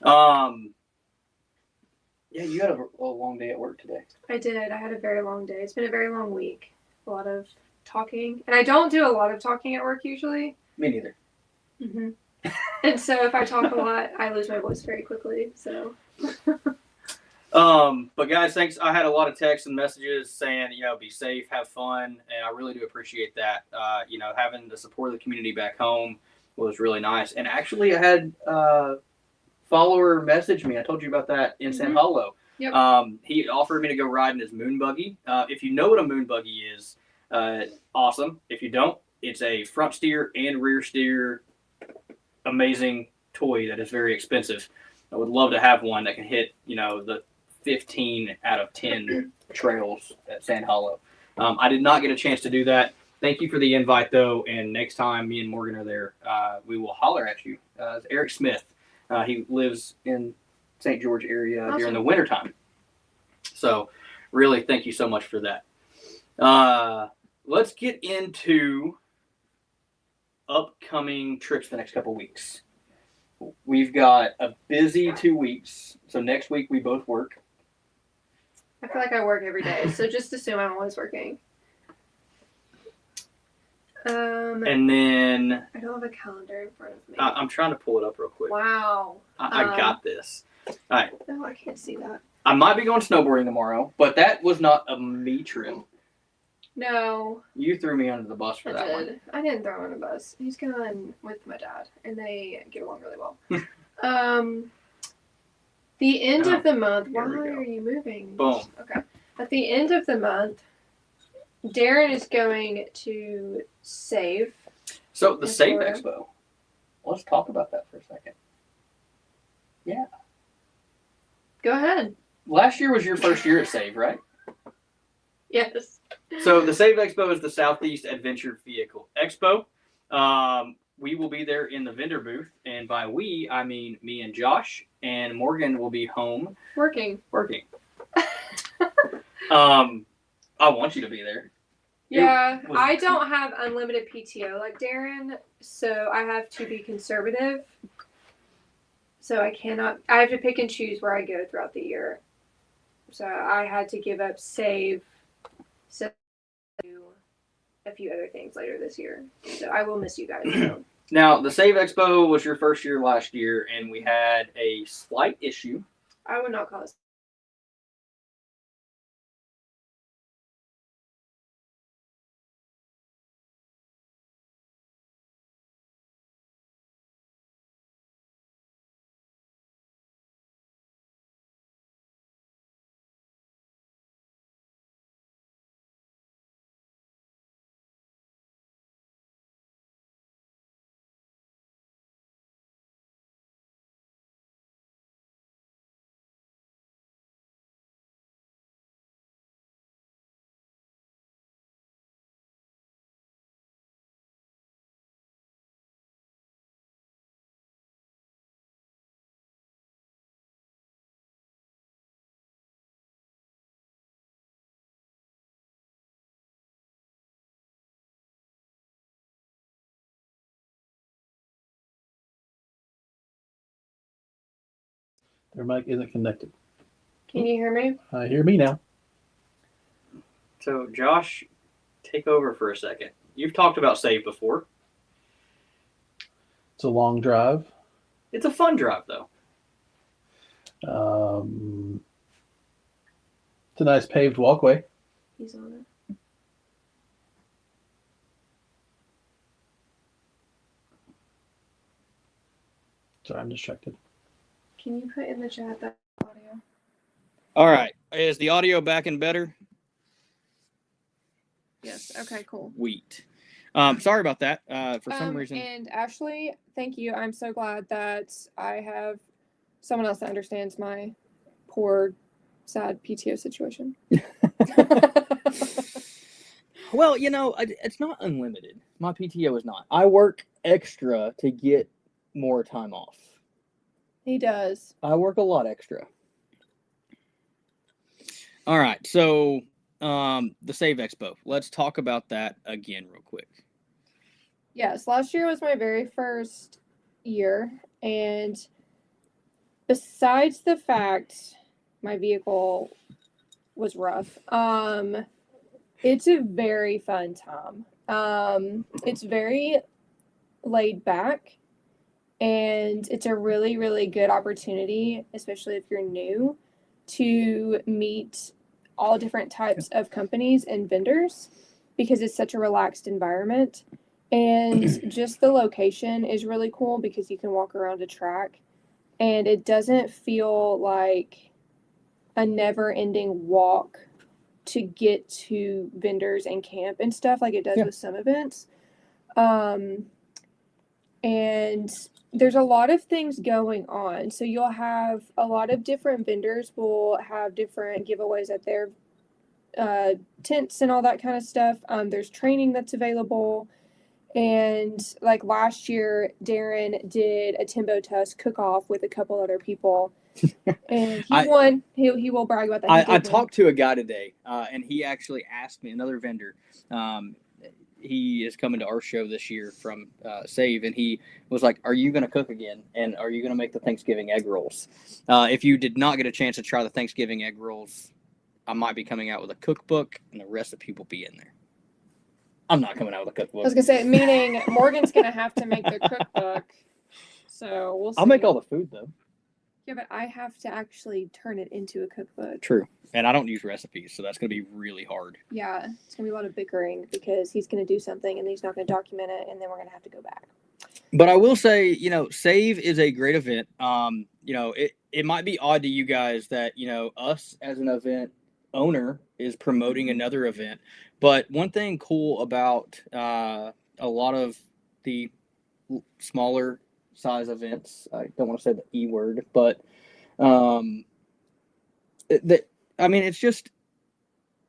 Yeah, you had a long day at work today. I did. I had a very long day. It's been a very long week. A lot of talking. And I don't do a lot of talking at work usually. Me neither. Mm-hmm. And so if I talk a lot, I lose my voice very quickly. So. But guys, thanks. I had a lot of texts and messages saying, be safe, have fun, and I really do appreciate that. Having the support of the community back home was really nice. And actually, I had follower message me. I told you about that in San Hollow. Yep. He offered me to go ride in his moon buggy. If you know what a moon buggy is, awesome. If you don't, it's a front steer and rear steer amazing toy that is very expensive. I would love to have one that can hit, the 15 out of 10 trails at Sand Hollow. I did not get a chance to do that. Thank you for the invite, though. And next time me and Morgan are there, we will holler at you. It's Eric Smith. He lives in St. George area during the wintertime. So really, thank you so much for that. Let's get into upcoming trips the next couple weeks. We've got a busy 2 weeks. So next week we both work. I feel like I work every day, so just assume I'm always working. And then I don't have a calendar in front of me. I'm trying to pull it up real quick. Wow. I got this. All right. No, I can't see that. I might be going snowboarding tomorrow, but that was not a me trip. No. You threw me under the bus for that one. I didn't throw him on a bus. He's going with my dad, and they get along really well. The end of the month. Why are you moving? Boom. Okay. At the end of the month, Darren is going to save. So the Save Expo. Let's talk about that for a second. Yeah. Go ahead. Last year was your first year at Save, right? Yes. So the Save Expo is the Southeast Adventure Vehicle Expo. We will be there in the vendor booth, and by we, I mean me and Josh, and Morgan will be home. Working. I want you to be there. Yeah, I don't have unlimited PTO like Darren, so I have to be conservative. So I have to pick and choose where I go throughout the year. So I had to give up Save, so do a few other things later this year. So I will miss you guys. So. Now, the Save Expo was your first year last year, and we had a slight issue. I would not call it. Their mic isn't connected. Can you hear me? I hear me now. So, Josh, take over for a second. You've talked about Save before. It's a long drive. It's a fun drive, though. It's a nice paved walkway. He's on it. Sorry, I'm distracted. Can you put in the chat that audio? All right. Is the audio back and better? Yes. Okay, cool. Sweet. Sorry about that. For some reason. And Ashley, thank you. I'm so glad that I have someone else that understands my poor, sad PTO situation. Well, it's not unlimited. My PTO is not. I work extra to get more time off. He does. I work a lot extra. All right. So, the Save Expo. Let's talk about that again real quick. Yes. Last year was my very first year, and besides the fact my vehicle was rough, it's a very fun time. It's very laid back, and it's a really, really good opportunity, especially if you're new, to meet all different types of companies and vendors because it's such a relaxed environment. And just the location is really cool because you can walk around a track and it doesn't feel like a never ending walk to get to vendors and camp and stuff like it does with some events. And there's a lot of things going on. So you'll have a lot of different vendors will have different giveaways at their tents and all that kind of stuff. There's training that's available. And like last year, Darren did a Timbo Tusk cook-off with a couple other people. And he won. He will brag about that. I talked to a guy today, and he actually asked me, another vendor, he is coming to our show this year from Save, and he was like, are you going to cook again? And are you going to make the Thanksgiving egg rolls? If you did not get a chance to try the Thanksgiving egg rolls, I might be coming out with a cookbook, and the recipe will be in there. I'm not coming out with a cookbook. I was going to say, meaning Morgan's going to have to make the cookbook. So we'll see. I'll make all the food, though. Yeah, but I have to actually turn it into a cookbook. True. And I don't use recipes, so that's going to be really hard. Yeah, it's going to be a lot of bickering because he's going to do something and he's not going to document it, and then we're going to have to go back. But I will say, Save is a great event. It might be odd to you guys that, us as an event owner is promoting another event. But one thing cool about a lot of the smaller size events, I don't want to say the E word, but it's just,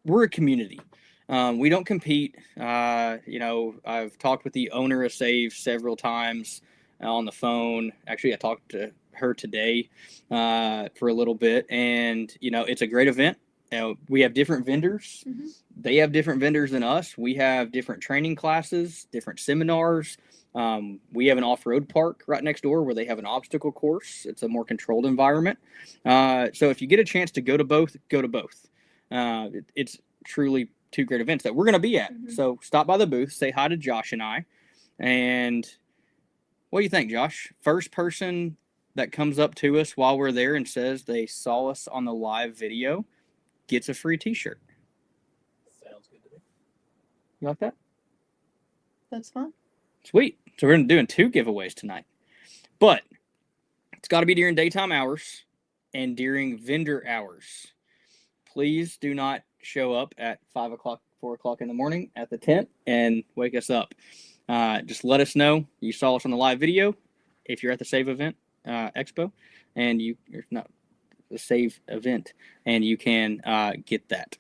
we're a community. We don't compete. I've talked with the owner of Save several times on the phone. Actually, I talked to her today for a little bit, and it's a great event. We have different vendors. Mm-hmm. They have different vendors than us. We have different training classes, different seminars. We have an off-road park right next door where they have an obstacle course. It's a more controlled environment. So if you get a chance to go to both, go to both. It's truly two great events that we're going to be at. Mm-hmm. So stop by the booth, say hi to Josh and I. And what do you think, Josh? First person that comes up to us while we're there and says they saw us on the live video gets a free t-shirt. Sounds good to me. You like that? That's fun. Sweet. So we're doing 2 giveaways tonight. But it's got to be during daytime hours and during vendor hours. Please do not show up at 5 o'clock, 4 o'clock in the morning at the tent and wake us up. Just let us know you saw us on the live video if you're at the Save event, Expo, and you're not the Save event, and you can get that.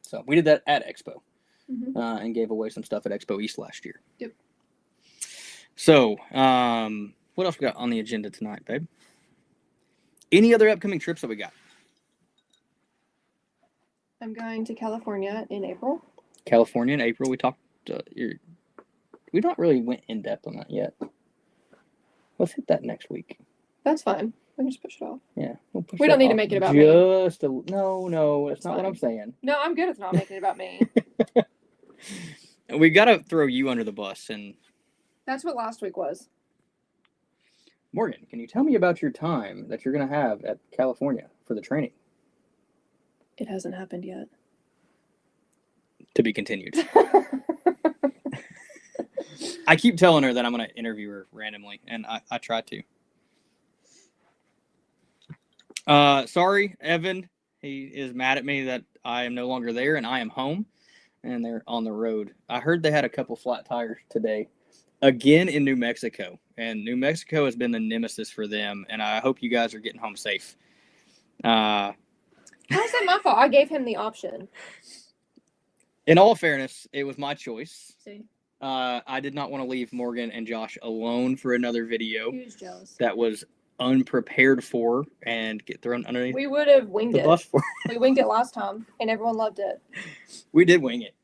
So we did that at Expo. Mm-hmm. And gave away some stuff at Expo East last year. Yep. So, what else we got on the agenda tonight, babe? Any other upcoming trips that we got? I'm going to California in April. California in April. We talked. We not really went in depth on that yet. Let's hit that next week. That's fine. We can just push it off. Yeah, we don't need to make it about me. No, that's not what I'm saying. No, I'm good with not making it about me. We got to throw you under the bus. And that's what last week was. Morgan, can you tell me about your time that you're going to have at California for the training? It hasn't happened yet. To be continued. I keep telling her that I'm going to interview her randomly, and I try to. Sorry, Evan. He is mad at me that I am no longer there, and I am home. And they're on the road. I heard they had a couple flat tires today, again in New Mexico. And New Mexico has been the nemesis for them. And I hope you guys are getting home safe. How's that my fault? I gave him the option. In all fairness, it was my choice. See? I did not want to leave Morgan and Josh alone for another video. He was jealous. That was unprepared for and get thrown underneath. We would have winged the bus for. We winged it last time, and everyone loved it. We did wing it.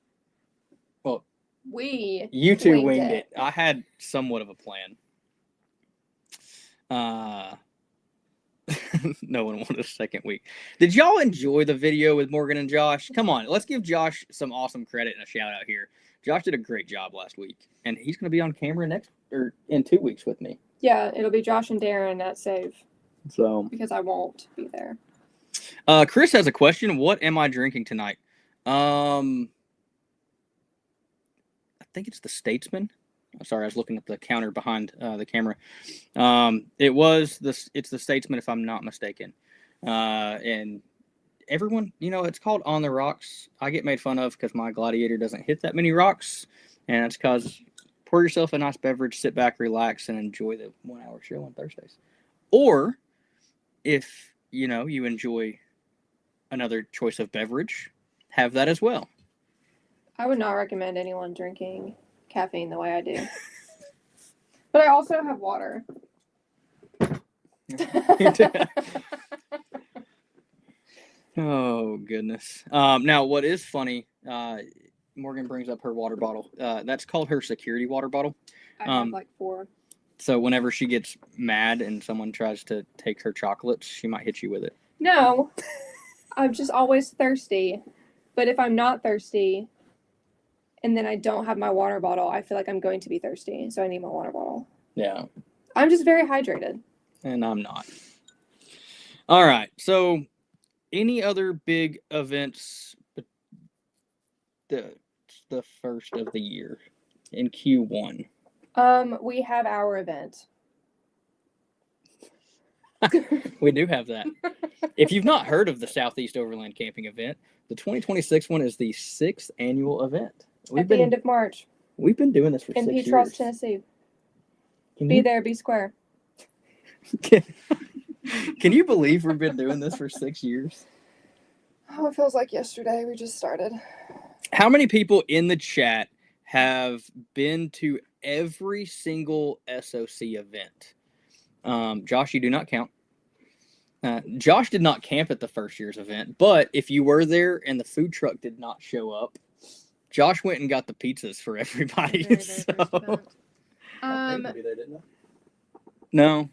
Well, you two winged it. I had somewhat of a plan. No one wanted a second week. Did y'all enjoy the video with Morgan and Josh? Come on, let's give Josh some awesome credit and a shout out here. Josh did a great job last week, and he's going to be on camera in 2 weeks with me. Yeah, it'll be Josh and Darren at Save. So because I won't be there. Chris has a question. What am I drinking tonight? I think it's the Statesman. Sorry, I was looking at the counter behind the camera. It's the Statesman, if I'm not mistaken. And everyone, it's called On the Rocks. I get made fun of because my Gladiator doesn't hit that many rocks, and it's because pour yourself a nice beverage, sit back, relax, and enjoy the 1 hour show on Thursdays. Or if you enjoy another choice of beverage, have that as well. I would not recommend anyone drinking caffeine the way I do. But I also have water. Oh, goodness. Now, what is funny, Morgan brings up her water bottle. That's called her security water bottle. I have like 4. So whenever she gets mad and someone tries to take her chocolates, she might hit you with it. No. I'm just always thirsty. But if I'm not thirsty and then I don't have my water bottle, I feel like I'm going to be thirsty. So I need my water bottle. Yeah. I'm just very hydrated. And I'm not. All right. So any other big events the first of the year in Q1? We have our event. We do have that. If you've not heard of the Southeast Overland Camping event, the 2026 one is the 6th annual event. At the end of March. We've been doing this for 6 years. In Petroff, Tennessee. Be there, be square. Can you believe we've been doing this for 6 years? Oh, it feels like yesterday. We just started. How many people in the chat have been to every single SOC event? Josh, you do not count. Josh did not camp at the first year's event, but if you were there and the food truck did not show up, Josh went and got the pizzas for everybody. No.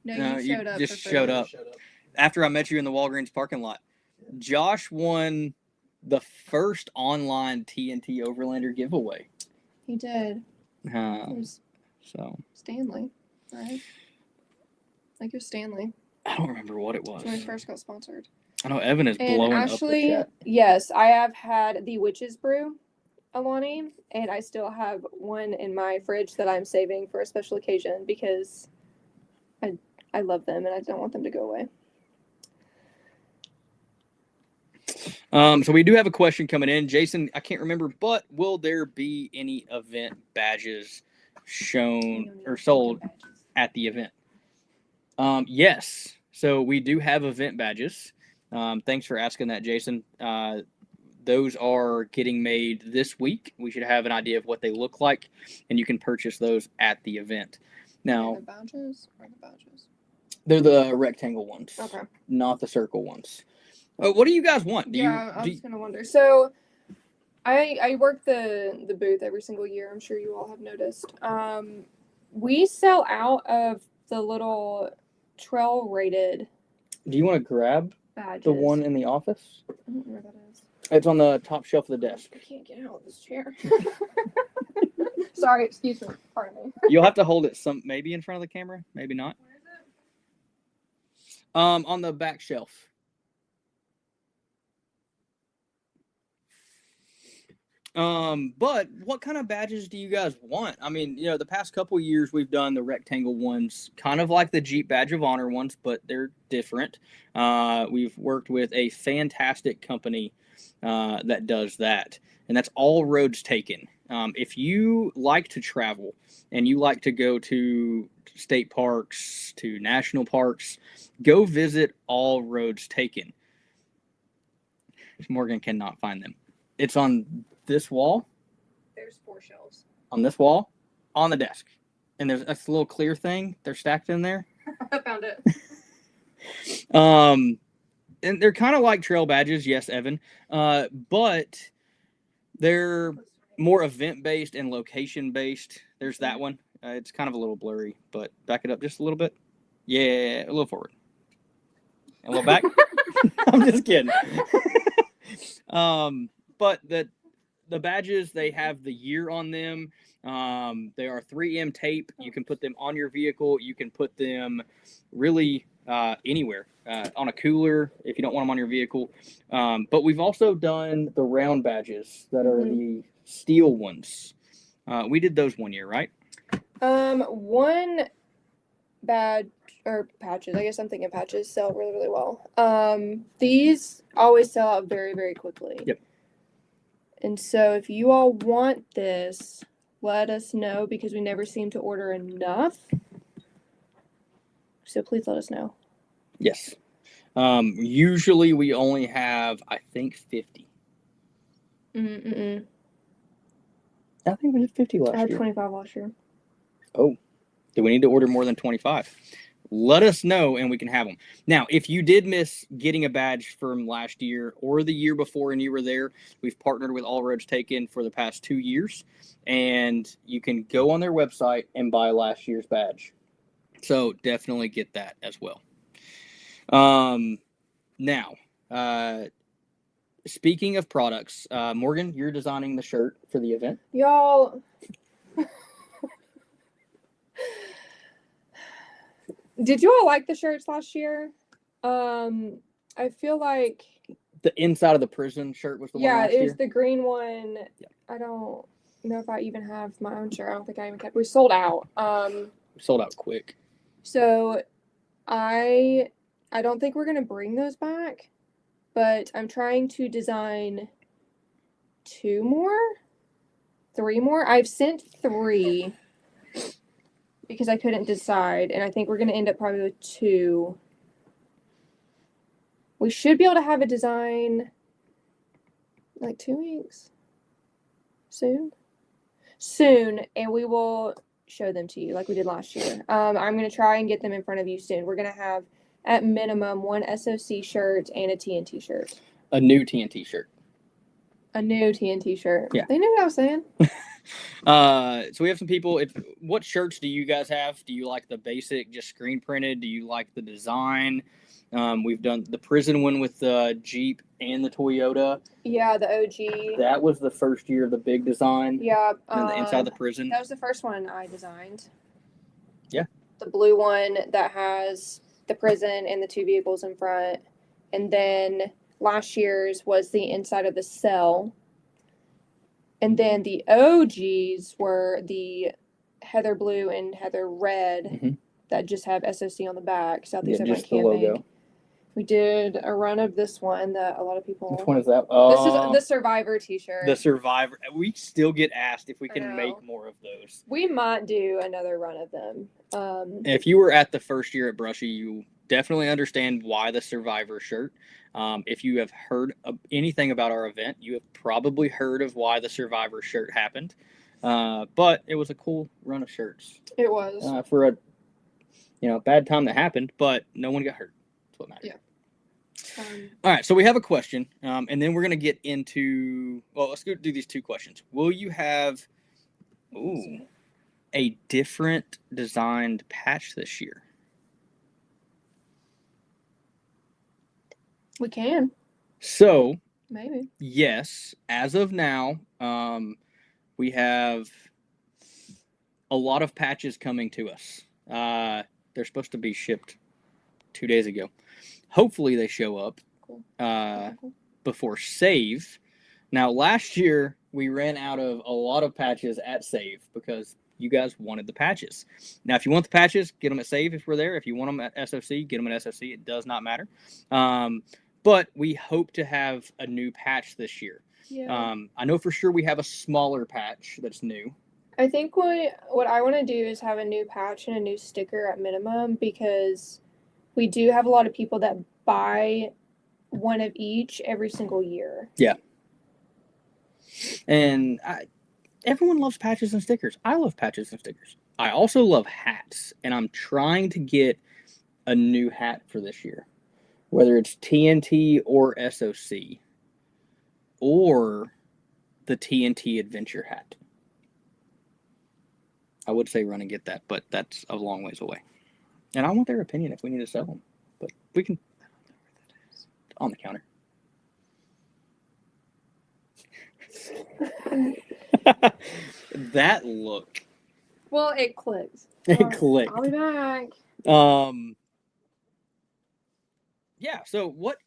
No, you showed up. Just showed up. After I met you in the Walgreens parking lot. Josh won the first online TNT Overlander giveaway. He did. So Stanley, right? Like your Stanley. I don't remember what it was. When we first got sponsored. I know Evan is blowing up the chat. Yes, I have had the Witch's Brew, Alani, and I still have one in my fridge that I'm saving for a special occasion because I love them and I don't want them to go away. So we do have a question coming in. Jason, I can't remember, but will there be any event badges shown or sold at the event? Yes. So we do have event badges. Thanks for asking that, Jason. Those are getting made this week. We should have an idea of what they look like, and you can purchase those at the event. Now, the badges or the badges? They're the rectangle ones, okay, not the circle ones. What do you guys want? I was gonna wonder. So, I work the booth every single year. I'm sure you all have noticed. We sell out of the little trail rated. Do you want to grab badges. The one in the office? I don't know where that is. It's on the top shelf of the desk. I can't get out of this chair. Sorry, excuse me. Pardon me. You'll have to hold it maybe in front of the camera, maybe not. Where is it? On the back shelf. But what kind of badges do you guys want? I mean, the past couple years we've done the rectangle ones, kind of like the Jeep Badge of Honor ones, but they're different. We've worked with a fantastic company that does that, and that's All Roads Taken. If you like to travel and you like to go to state parks, to national parks, go visit All Roads Taken. Morgan cannot find them. It's on this wall. There's 4 shelves. On this wall, on the desk. And there's a little clear thing. They're stacked in there. I found it. And they're kind of like trail badges, yes, Evan. But they're more event-based and location-based. There's that one. It's kind of a little blurry, but back it up just a little bit. Yeah, a little forward. And look back. I'm just kidding. But the badges, they have the year on them. They are 3M tape. You can put them on your vehicle. You can put them really anywhere, on a cooler if you don't want them on your vehicle. But we've also done the round badges that are the steel ones. We did those one year, right? One badge or patches. I guess I'm thinking patches sell really, really well. These always sell out very, very quickly. Yep. And so if you all want this, let us know because we never seem to order enough. So please let us know. Yes. Usually we only have, I think, 50. Mm-mm. I think we did 50 last year. I had 25 last year. Oh, do we need to order more than 25? Let us know and we can have them. Now, if you did miss getting a badge from last year or the year before and you were there, we've partnered with All Roads Taken for the past 2 years. And you can go on their website and buy last year's badge. So definitely get that as well. Now, speaking of products, Morgan, you're designing the shirt for the event. Y'all, did you all like the shirts last year? I feel like The inside of the prison shirt was the one last it was year. the green one. Yeah. I don't know if I even have my own shirt. I don't think I even kept. We sold out. We sold out quick. So I don't think we're gonna bring those back, but I'm trying to design 2 more, 3 more. I've sent 3 because I couldn't decide, and I think we're gonna end up probably with 2. We should be able to have a design like 2 weeks soon, and we will show them to you like we did last year. I'm going to try and get them in front of you soon. We're going to have at minimum 1 SOC shirt and a TNT shirt. A new TNT shirt. A new TNT shirt. Yeah. They knew what I was saying. So we have some people. What shirts do you guys have? Do you like the basic, just screen printed? Do you like the design? We've done the prison one with the Jeep and the Toyota. Yeah, the OG. That was the first year of the big design. Yeah. And the inside the prison. That was the first one I designed. Yeah. The blue one that has the prison and the 2 vehicles in front. And then last year's was the inside of the cell. And then the OGs were the heather blue and heather red that just have SOC on the back. Southeast just Camping. the logo. We did a run of this one that a lot of people. Which one is that? Oh, this is the Survivor t-shirt. The Survivor. We still get asked if we I can know. make more of those. We might do another run of them. If you were at the first year at Brushy, you definitely understand why the Survivor shirt. If you have heard anything about our event, you have probably heard of why the Survivor shirt happened. But it was a cool run of shirts. It was. For a bad time that happened, but no one got hurt. That's what matters. Yeah. All right, so we have a question, and then we're going to get into, let's go do these 2 questions. Will you have a different designed patch this year? We can. So, maybe. Yes, as of now, we have a lot of patches coming to us. They're supposed to be shipped 2 days ago. Hopefully they show up before Save. Now, last year, we ran out of a lot of patches at Save because you guys wanted the patches. Now, if you want the patches, get them at Save if we're there. If you want them at SOC, get them at SOC. It does not matter. But we hope to have a new patch this year. Yeah. I know for sure we have a smaller patch that's new. I think what I want to do is have a new patch and a new sticker at minimum because we do have a lot of people that buy one of each every single year. Yeah. And everyone loves patches and stickers. I love patches and stickers. I also love hats, and I'm trying to get a new hat for this year, whether it's TNT or SOC or the TNT Adventure hat. I would say run and get that, but that's a long ways away. And I want their opinion if we need to sell them. But we can. on the counter. That look. Well, it clicks. It clicked. I'll be back. Yeah, so what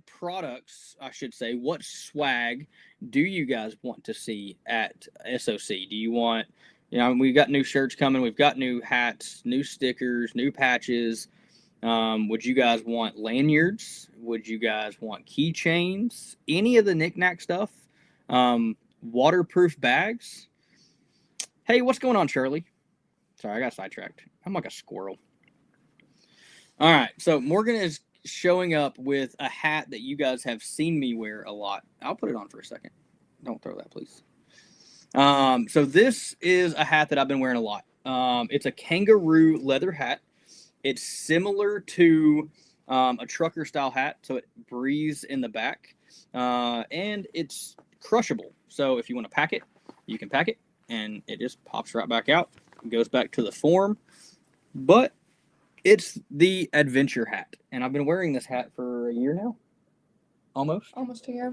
products, I should say, what swag do you guys want to see at SOC? Do you want, we've got new shirts coming, we've got new hats, new stickers, new patches. Would you guys want lanyards? Would you guys want keychains? Any of the knickknack stuff? Waterproof bags? Hey, what's going on, Shirley? Sorry, I got sidetracked. I'm like a squirrel. All right, so Morgan is showing up with a hat that you guys have seen me wear a lot. I'll put it on for a second. Don't throw that, please. So this is a hat that I've been wearing a lot. It's a kangaroo leather hat. It's similar to a trucker style hat, so it breathes in the back, and it's crushable. So if you want to pack it, you can pack it, and it just pops right back out. It goes back to the form, but it's the adventure hat, and I've been wearing this hat for a year now, almost a year.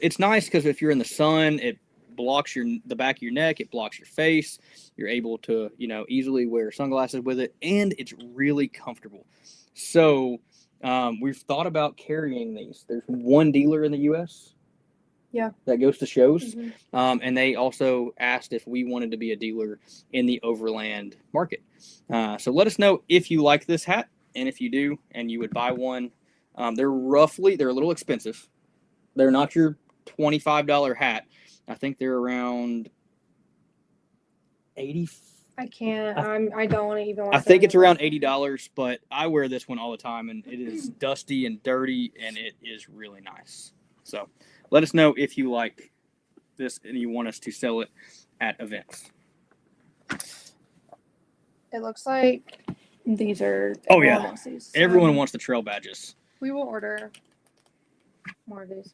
It's nice because if you're in the sun, it blocks the back of your neck, it blocks your face. You're able to easily wear sunglasses with it, and it's really comfortable. So we've thought about carrying these. There's one dealer in the US that goes to shows, and they also asked if we wanted to be a dealer in the overland market. So let us know if you like this hat, and if you do and you would buy one. They're a little expensive. They're not your $25 hat. I think they're around 80. I can't. I don't even want I think it's around $80, but I wear this one all the time, and it is dusty and dirty, and it is really nice. So let us know if you like this and you want us to sell it at events. It looks like these are. Oh yeah, everyone wants the trail badges. We will order more of these.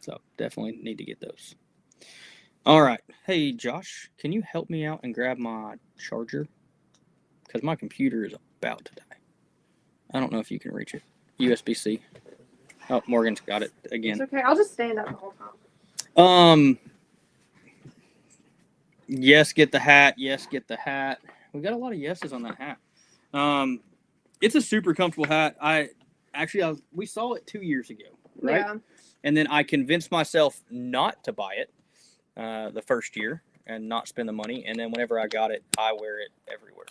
So definitely need to get those. All right. Hey, Josh, can you help me out and grab my charger? Because my computer is about to die. I don't know if you can reach it. USB-C. Oh, Morgan's got it again. It's okay. I'll just stand up the whole time. Yes, get the hat. Yes, get the hat. We got a lot of yeses on that hat. It's a super comfortable hat. We saw it 2 years ago, right? Yeah. And then I convinced myself not to buy it the first year and not spend the money. And then whenever I got it, I wear it everywhere.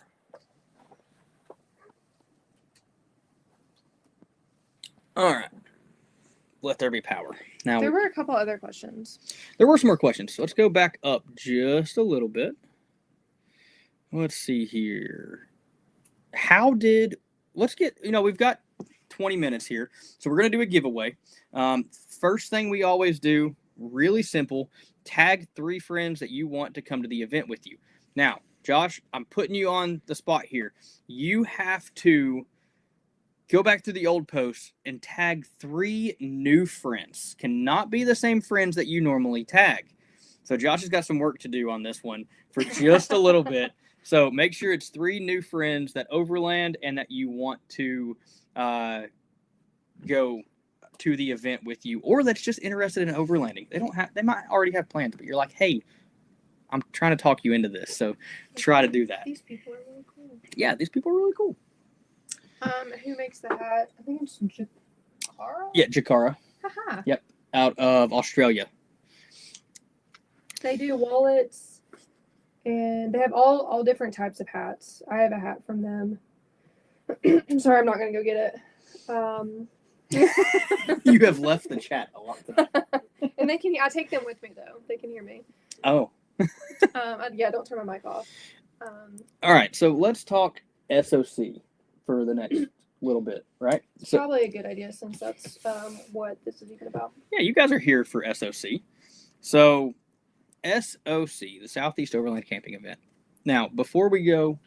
All right. Let there be power. Now There were a couple other questions. There were some more questions. So let's go back up just a little bit. Let's see here. We've got 20 minutes here. So we're going to do a giveaway. First thing we always do, really simple, tag 3 friends that you want to come to the event with you. Now, Josh, I'm putting you on the spot here. You have to go back to the old posts and tag 3 new friends. Cannot be the same friends that you normally tag. So Josh has got some work to do on this one for just a little bit. So make sure it's 3 new friends that overland and that you want to go to the event with you, or that's just interested in overlanding. They might already have plans, but you're like, hey, I'm trying to talk you into this. So try to do that. These people are really cool. Yeah, these people are really cool. Who makes the hat? I think it's Jakara. Yeah, Jakara. Haha. Yep, out of Australia. They do wallets, and they have all different types of hats. I have a hat from them. I'm sorry, I'm not gonna go get it. You have left the chat a lot. And I take them with me though. They can hear me. Oh. Yeah, don't turn my mic off. All right, so let's talk SOC for the next little bit, right? It's probably a good idea since that's what this is even about. Yeah, you guys are here for SOC. So SOC, the Southeast Overland Camping Event. Now, before we go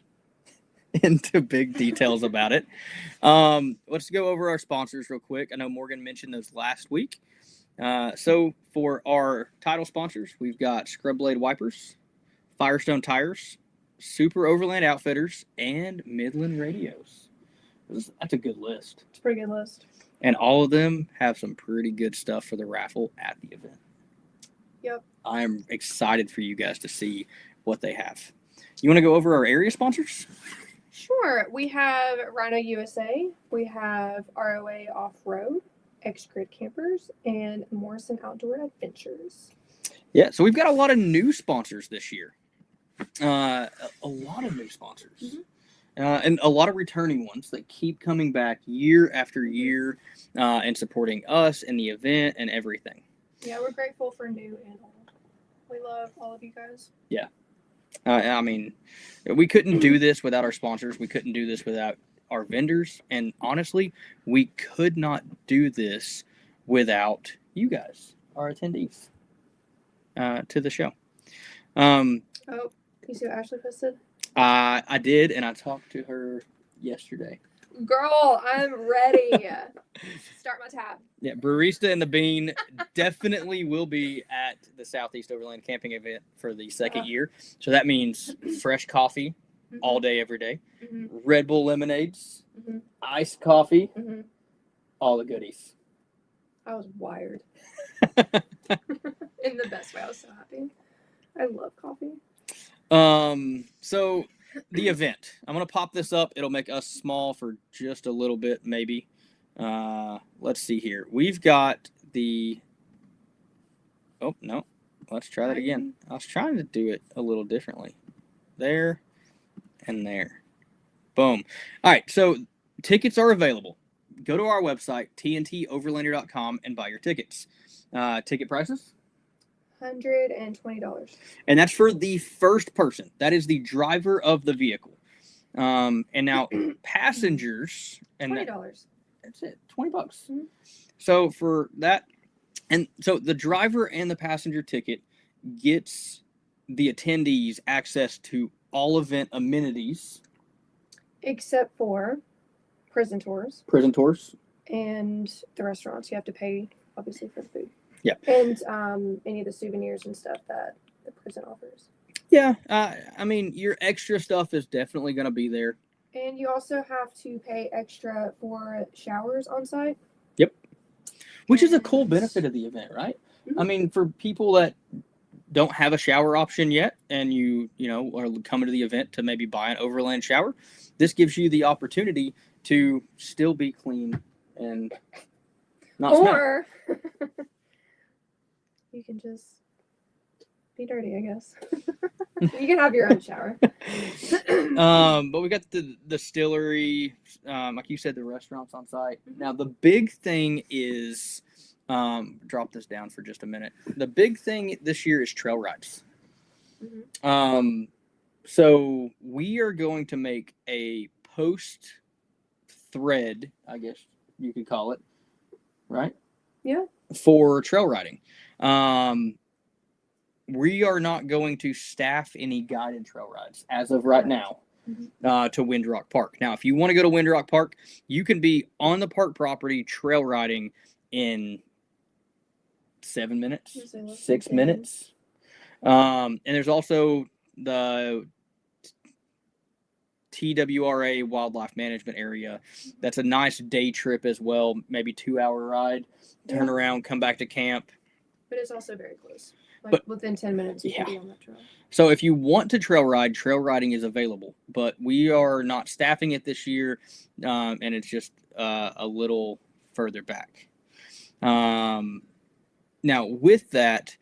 into big details about it, let's go over our sponsors real quick. I know Morgan mentioned those last week. So for our title sponsors, we've got Scrub Blade Wipers, Firestone Tires, Super Overland Outfitters, and Midland Radios. That's a good list. It's a pretty good list. And all of them have some pretty good stuff for the raffle at the event. Yep. I'm excited for you guys to see what they have. You want to go over our area sponsors? Sure. We have Rhino USA. We have ROA Off-Road, X-Grid Campers, and Morrison Outdoor Adventures. Yeah, so we've got a lot of new sponsors this year. A lot of new sponsors. Mhm. And a lot of returning ones that keep coming back year after year and supporting us and the event and everything. Yeah, we're grateful for new and old. We love all of you guys. I mean, we couldn't do this without our sponsors. We couldn't do this without our vendors. And honestly, we could not do this without you guys, our attendees to the show. Oh, you see what Ashley posted? I did, and I talked to her yesterday. Girl, I'm ready. Start my tab. Yeah, Barista and the Bean definitely will be at the Southeast Overland camping event for the second year. So that means fresh coffee all day, every day, Red Bull lemonades, iced coffee, all the goodies. I was wired. In the best way. I was so happy. I love coffee. So the event, I'm going to pop this up. It'll make us small for just a little bit, maybe. Let's see here. We've got the, oh, no, let's try that again. I was trying to do it a little differently. There and there. Boom. All right. So tickets are available. Go to our website, TNToverlander.com, and buy your tickets. Ticket prices? $120. And that's for the first person. That is the driver of the vehicle. And now passengers and $20. that's it. $20. Mm-hmm. So for that, and so the driver and the passenger ticket gets the attendees access to all event amenities, Except for prison tours prison tours. and the restaurants. You have to pay, obviously, for the food. Yeah. And any of the souvenirs and stuff that the prison offers. Yeah. I mean, your extra stuff is definitely going to be there. And you also have to pay extra for showers on site. Yep. Which is a cool benefit of the event, right? Mm-hmm. I mean, for people that don't have a shower option yet and you know, are coming to the event to maybe buy an overland shower, this gives you the opportunity to still be clean and not smell. Or you can just be dirty, I guess. You can have your own shower. But we got the distillery, like you said, the restaurants on site. Now the big thing is, drop this down for just a minute. The big thing this year is trail rides. Mm-hmm. So we are going to make a post thread, I guess you could call it, right? Yeah. For trail riding. We are not going to staff any guided trail rides as of right now to Windrock Park. Now, if you want to go to Windrock Park, you can be on the park property trail riding in 7 minutes, 6 minutes. And there's also the TWRA Wildlife Management Area. That's a nice day trip as well, maybe 2-hour ride, turn around, come back to camp. But it's also very close. Like But- within 10 minutes, you can be on that trail. So if you want to trail ride, trail riding is available, but we are not staffing it this year, and it's just a little further back. Now, with that,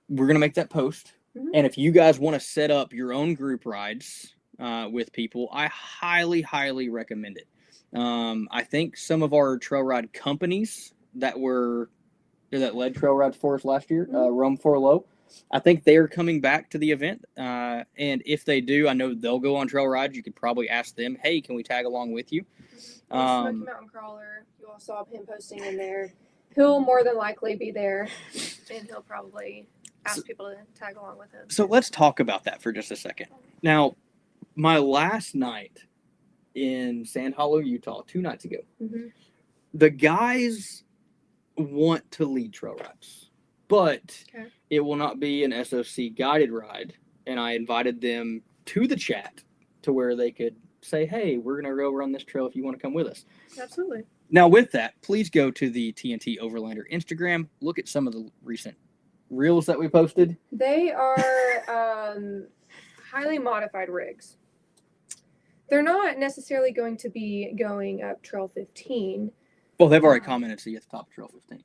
we're going to make that post. Mhm. And if you guys want to set up your own group rides with people, I highly, highly recommend it. I think some of our trail ride companies that led trail rides for us last year, Rome for Low, I think they are coming back to the event. And if they do, I know they'll go on trail rides. You could probably ask them, hey, can we tag along with you? Smoky Mountain Crawler, you all saw him posting in there. He'll more than likely be there, and he'll probably ask people to tag along with him. So let's talk about that for just a second. Now, my last night in Sand Hollow, Utah, 2 nights ago, the guys want to lead trail rides, but it will not be an SOC guided ride. And I invited them to the chat to where they could say, hey, we're going to go run this trail if you want to come with us. Absolutely. Now, with that, please go to the TNT Overlander Instagram. Look at some of the recent reels that we posted. They are highly modified rigs. They're not necessarily going to be going up Trail 15. Well, they've already commented, see, at the top of Trail 15.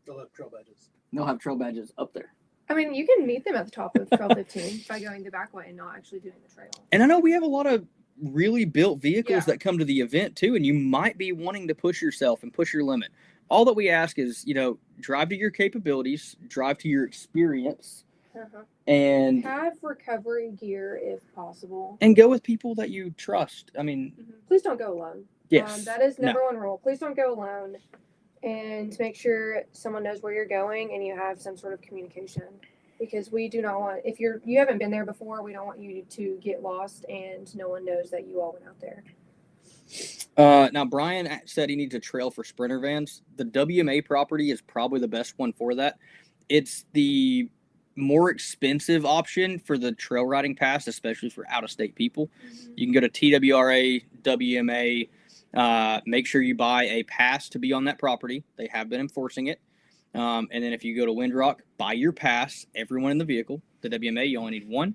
They'll have trail badges. They'll have trail badges up there. I mean, you can meet them at the top of Trail 15 by going the back way and not actually doing the trail. And I know we have a lot of really built vehicles Yeah. that come to the event too, and you might be wanting to push yourself and push your limit. All that we ask is, drive to your capabilities, drive to your experience, and Have recovery gear if possible. go with people that you trust. I mean, Please don't go alone. yes. That is number one rule. Please don't go alone, and make sure someone knows where you're going and you have some sort of communication. Because we do not want, if you haven't been there before, we don't want you to get lost and no one knows that you all went out there. Now, Brian said he needs a trail for Sprinter vans. The WMA property is probably the best one for that. It's the more expensive option for the trail riding pass, especially for out-of-state people. You can go to TWRA, WMA. Make sure you buy a pass to be on that property. They have been enforcing it. And then if you go to Windrock, buy your pass, everyone in the vehicle. The WMA, you only need one.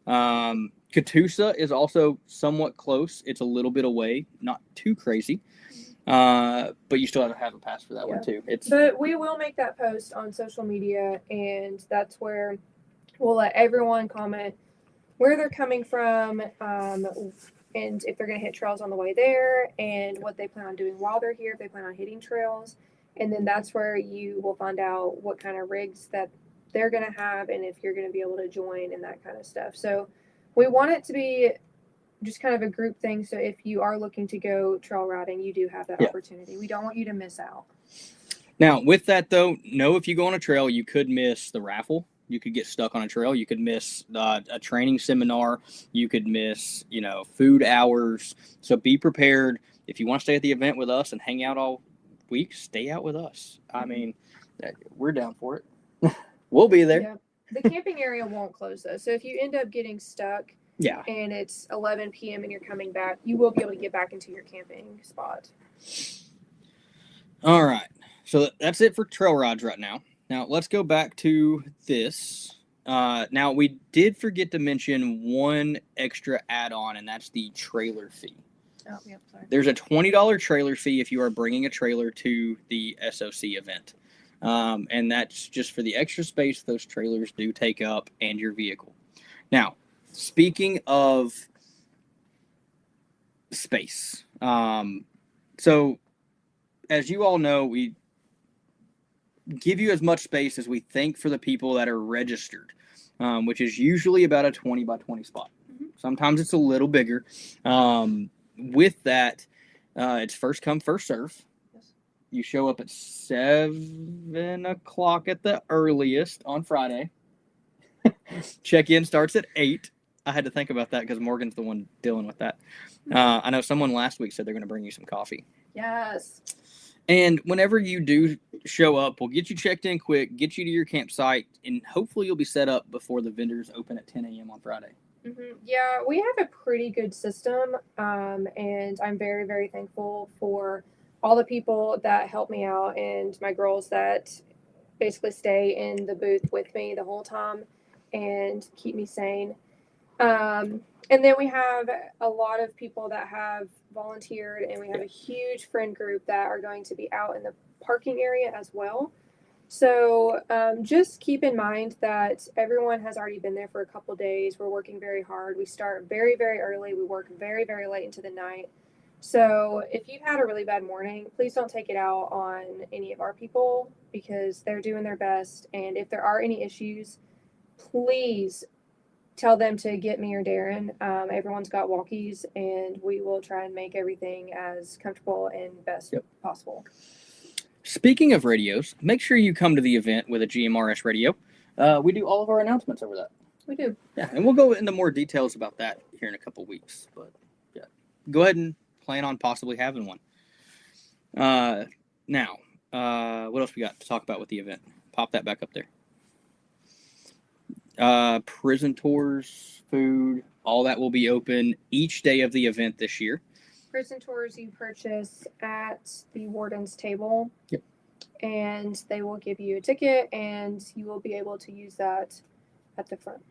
Catoosa is also somewhat close. It's a little bit away, not too crazy. But you still have to have a pass for that one too. But we will make that post on social media, and that's where we'll let everyone comment where they're coming from, and if they're going to hit trails on the way there, and what they plan on doing while they're here, if they plan on hitting trails. And then that's where you will find out what kind of rigs that they're going to have and if you're going to be able to join and that kind of stuff. So we want it to be just kind of a group thing. So if you are looking to go trail riding, you do have that opportunity. We don't want you to miss out. Now, with that, though, know if you go on a trail, you could miss the raffle. You could get stuck on a trail. You could miss a training seminar. You could miss, food hours. So be prepared. If you want to stay at the event with us and hang out all week, stay out with us. I mean, we're down for it. We'll be there. Yeah. The camping area won't close though. So if you end up getting stuck and it's 11 p.m. and you're coming back, you will be able to get back into your camping spot. All right. So that's it for trail rides right now. Now let's go back to this. Now we did forget to mention one extra add-on, and that's the trailer fee. Oh, yep, sorry. There's a $20 trailer fee if you are bringing a trailer to the SOC event. And that's just for the extra space those trailers do take up and your vehicle. Now, speaking of space, so as you all know, we give you as much space as we think for the people that are registered, which is usually about a 20 by 20 spot. Sometimes it's a little bigger. With that, it's first come, first serve. You show up at 7 o'clock at the earliest on Friday. Check-in starts at 8. I had to think about that because Morgan's the one dealing with that. I know someone last week said they're going to bring you some coffee. Yes. And whenever you do show up, we'll get you checked in quick, get you to your campsite, and hopefully you'll be set up before the vendors open at 10 a.m. on Friday. Yeah, we have a pretty good system, and I'm very, very thankful for all the people that help me out and my girls that basically stay in the booth with me the whole time and keep me sane. And then we have a lot of people that have volunteered, and we have a huge friend group that are going to be out in the parking area as well. So just keep in mind that everyone has already been there for a couple days. We're working very hard. We start very, very early. We work very, very late into the night. So if you've had a really bad morning, please don't take it out on any of our people because they're doing their best. And if there are any issues, please tell them to get me or Darren. Everyone's got walkies, and we will try and make everything as comfortable and best possible. Speaking of radios, make sure you come to the event with a GMRS radio. We do all of our announcements over that. We do. Yeah, and we'll go into more details about that here in a couple weeks. But yeah, go ahead and plan on possibly having one. Now, what else we got to talk about with the event? Pop that back up there. Prison tours, food, all that will be open each day of the event this year. Prison tours you purchase at the warden's table. Yep. And they will give you a ticket, and you will be able to use that at the front.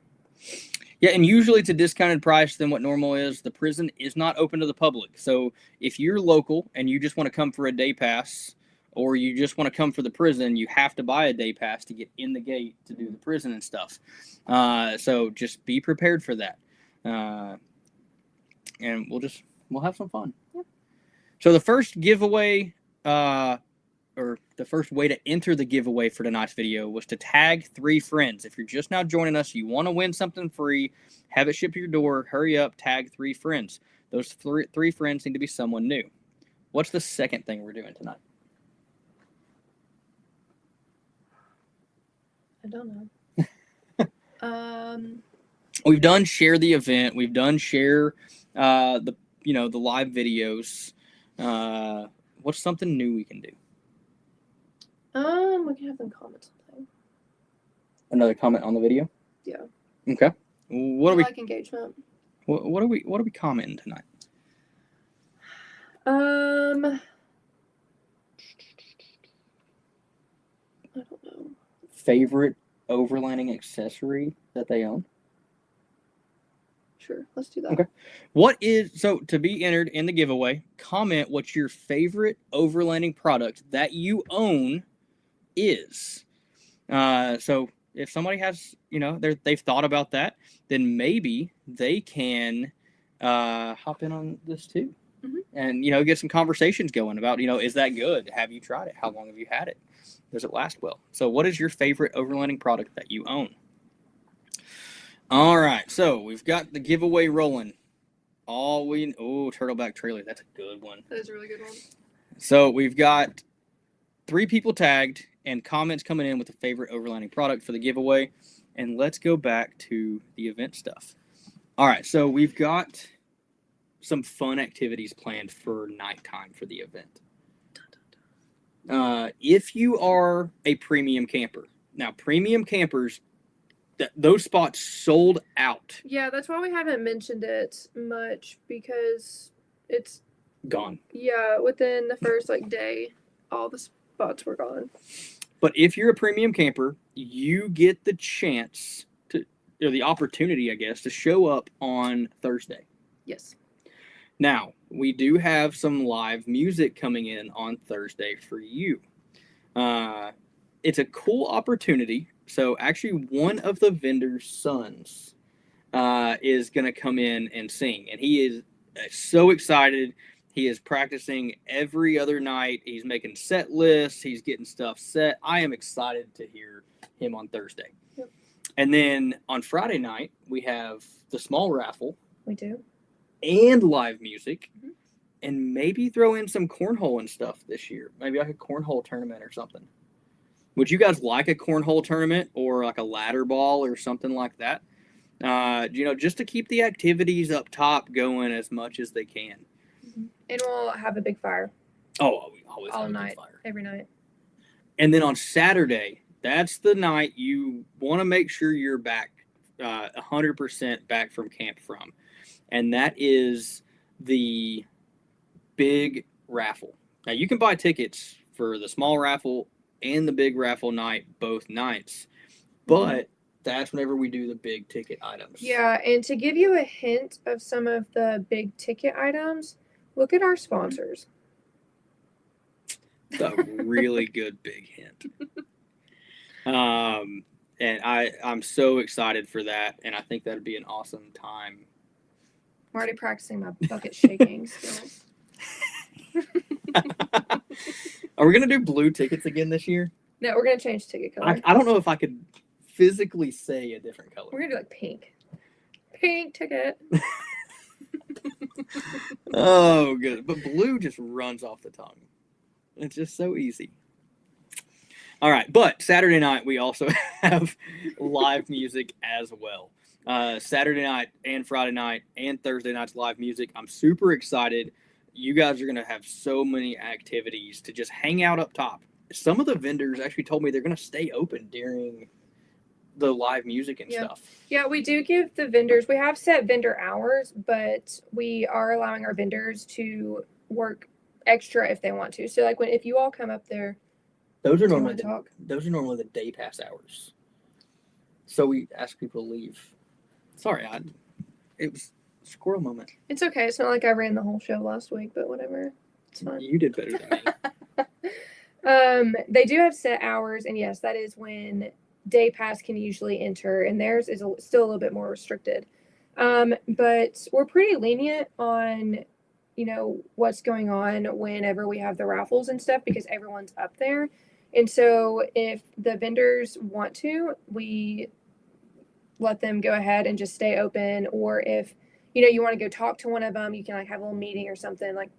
Yeah, and usually it's a discounted price than what normal is. The prison is not open to the public. So if you're local and you just want to come for a day pass, or you just want to come for the prison, you have to buy a day pass to get in the gate to do the prison and stuff. So just be prepared for that. And we'll have some fun. Yep. So the first giveaway, or the first way to enter the giveaway for tonight's video was to tag 3 friends. If you're just now joining us, you want to win something free, have it shipped to your door, hurry up, tag 3 friends. Those three friends need to be someone new. What's the second thing we're doing tonight? I don't know. We've done share the event. We've done share the live videos. What's something new we can do? We can have them comment something. Another comment on the video? Yeah. Okay. What are we like engagement? What are we commenting tonight? I don't know. Favorite overlanding accessory that they own? Sure, let's do that. Okay. So to be entered in the giveaway, comment what your favorite overlanding product that you own is. So if somebody has, they've thought about that, then maybe they can hop in on this too. Mm-hmm. And, get some conversations going about, is that good? Have you tried it? How long have you had it? Does it last well? So what is your favorite overlanding product that you own? All right, so we've got the giveaway rolling. Turtleback trailer. That's a good one. That is a really good one. So we've got 3 people tagged and comments coming in with a favorite overlanding product for the giveaway. And let's go back to the event stuff. All right, so we've got some fun activities planned for nighttime for the event. If you are a premium camper, now premium campers, those spots sold out. Yeah, that's why we haven't mentioned it much, because it's Gone. Yeah, within the first day, all the spots were gone. But if you're a premium camper, you get the chance or the opportunity, I guess, to show up on Thursday. Yes. Now, we do have some live music coming in on Thursday for you. It's a cool opportunity. So actually one of the vendor's sons is going to come in and sing. And he is so excited. He is practicing every other night. He's making set lists. He's getting stuff set. I am excited to hear him on Thursday. Yep. And then on Friday night, we have the small raffle. We do. And live music. Mm-hmm. And maybe throw in some cornhole and stuff this year. Maybe like a cornhole tournament or something. Would you guys like a cornhole tournament or like a ladder ball or something like that? Just to keep the activities up top going as much as they can. Mm-hmm. And we'll have a big fire. Oh, we always all have night, a fire. every night. And then on Saturday, that's the night you want to make sure you're back 100% back from camp from. And that is the big raffle. Now, you can buy tickets for the small raffle and the big raffle night both nights. But that's whenever we do the big ticket items. Yeah, and to give you a hint of some of the big ticket items, look at our sponsors. A really good big hint. And I'm so excited for that, and I think that'd be an awesome time. I'm already practicing my bucket shaking skills. Are we gonna do blue tickets again this year? No, we're gonna change ticket color. I don't know if I could physically say a different color. We're gonna do pink. Pink ticket. Oh, good. But blue just runs off the tongue. It's just so easy. All right, but Saturday night we also have live music as well. Saturday night and Friday night and Thursday night's live music. I'm super excited. You guys are going to have so many activities to just hang out up top. Some of the vendors actually told me they're going to stay open during the live music and Yeah. stuff. Yeah, we do give the vendors, we have set vendor hours, but we are allowing our vendors to work extra if they want to. So like if you all come up there, Those are do you normally want to talk? those are normally the day pass hours. So we ask people to leave. Sorry, it was a squirrel moment. It's okay. It's not like I ran the whole show last week, but whatever. It's fine. You did better than me. They do have set hours, and yes, that is when day pass can usually enter, and theirs is still a little bit more restricted. But we're pretty lenient on, what's going on whenever we have the raffles and stuff because everyone's up there. And so if the vendors want to, we let them go ahead and just stay open. Or if, you want to go talk to one of them, you can like have a little meeting or something like,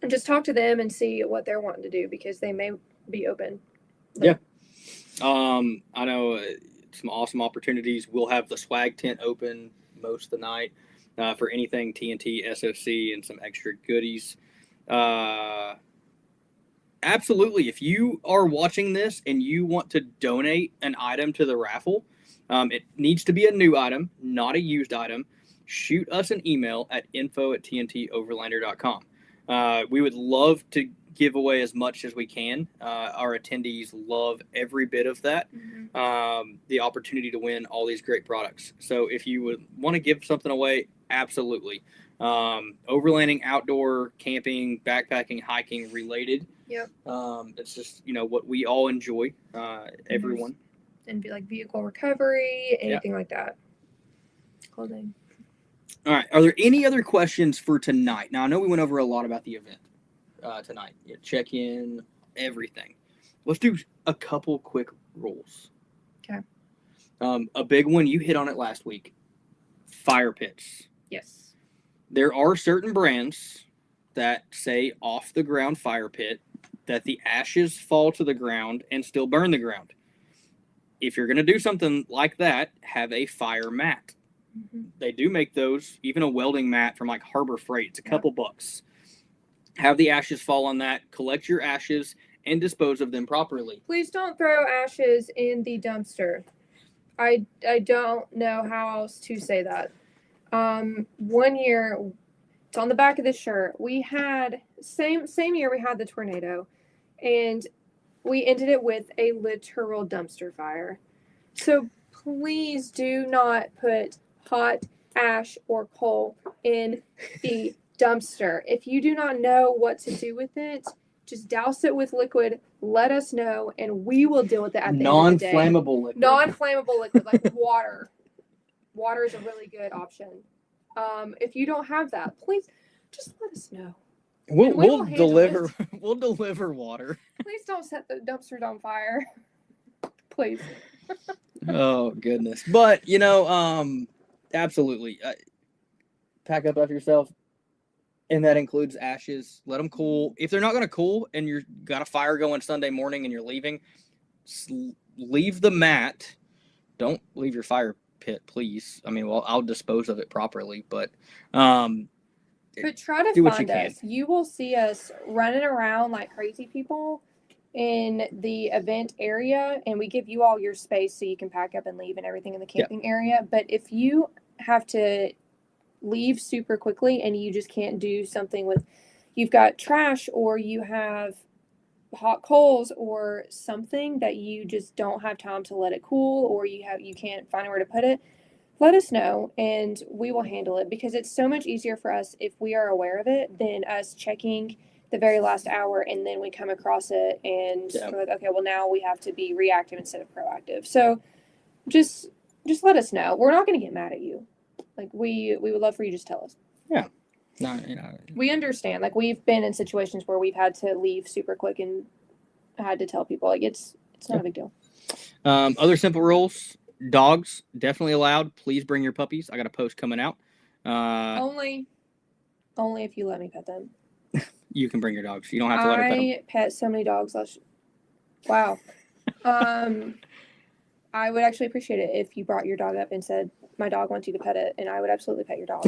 and just talk to them and see what they're wanting to do because they may be open. But, Yeah. I know some awesome opportunities. We'll have the swag tent open most of the night for anything TNT, SOC, and some extra goodies. Absolutely. If you are watching this and you want to donate an item to the raffle, it needs to be a new item, not a used item. Shoot us an email at info@TNToverlander.com. We would love to give away as much as we can. Our attendees love every bit of that. Mm-hmm. The opportunity to win all these great products. So if you would want to give something away, absolutely. Overlanding, outdoor, camping, backpacking, hiking related. Yep. It's just, what we all enjoy, everyone. And be like vehicle recovery, anything like that. Clothing. All right. Are there any other questions for tonight? Now, I know we went over a lot about the event tonight. Check in, everything. Let's do a couple quick rules. Okay. A big one, you hit on it last week. Fire pits. Yes. There are certain brands that say off the ground fire pit that the ashes fall to the ground and still burn the ground. If you're going to do something like that, have a fire mat. Mm-hmm. They do make those, even a welding mat from like Harbor Freight. It's a couple bucks. Have the ashes fall on that, collect your ashes, and dispose of them properly. Please don't throw ashes in the dumpster. I don't know how else to say that. 1 year, it's on the back of the shirt. We had same year we had the tornado, and we ended it with a literal dumpster fire. So please do not put hot ash or coal in the dumpster. If you do not know what to do with it, just douse it with liquid. Let us know, and we will deal with it at the end of the day. Non-flammable liquid. Non-flammable liquid, like water. Water is a really good option. If you don't have that, please just let us know. We'll deliver. We'll deliver water. Please don't set the dumpsters on fire. Please. Oh goodness! But absolutely, pack up after yourself, and that includes ashes. Let them cool. If they're not going to cool, and you've got a fire going Sunday morning, and you're leaving, leave the mat. Don't leave your fire pit, please. I mean, I'll dispose of it properly, but try to find us. You will see us running around like crazy people in the event area, and we give you all your space so you can pack up and leave and everything in the camping area. But if you have to leave super quickly and you just can't do something with, you've got trash or you have hot coals or something that you just don't have time to let it cool, or you can't find where to put it, let us know and we will handle it, because it's so much easier for us if we are aware of it than us checking the very last hour and then we come across it and we're like, okay, well now we have to be reactive instead of proactive. So just let us know. We're not going to get mad at you. Like we would love for you to just tell us. Yeah. No, we understand. Like we've been in situations where we've had to leave super quick and had to tell people. Like it's not a big deal. Other simple rules: dogs definitely allowed. Please bring your puppies. I got a post coming out. Only if you let me pet them. You can bring your dogs. You don't have to let her pet them. I pet so many dogs. Wow. I would actually appreciate it if you brought your dog up and said, my dog wants you to pet it, and I would absolutely pet your dog.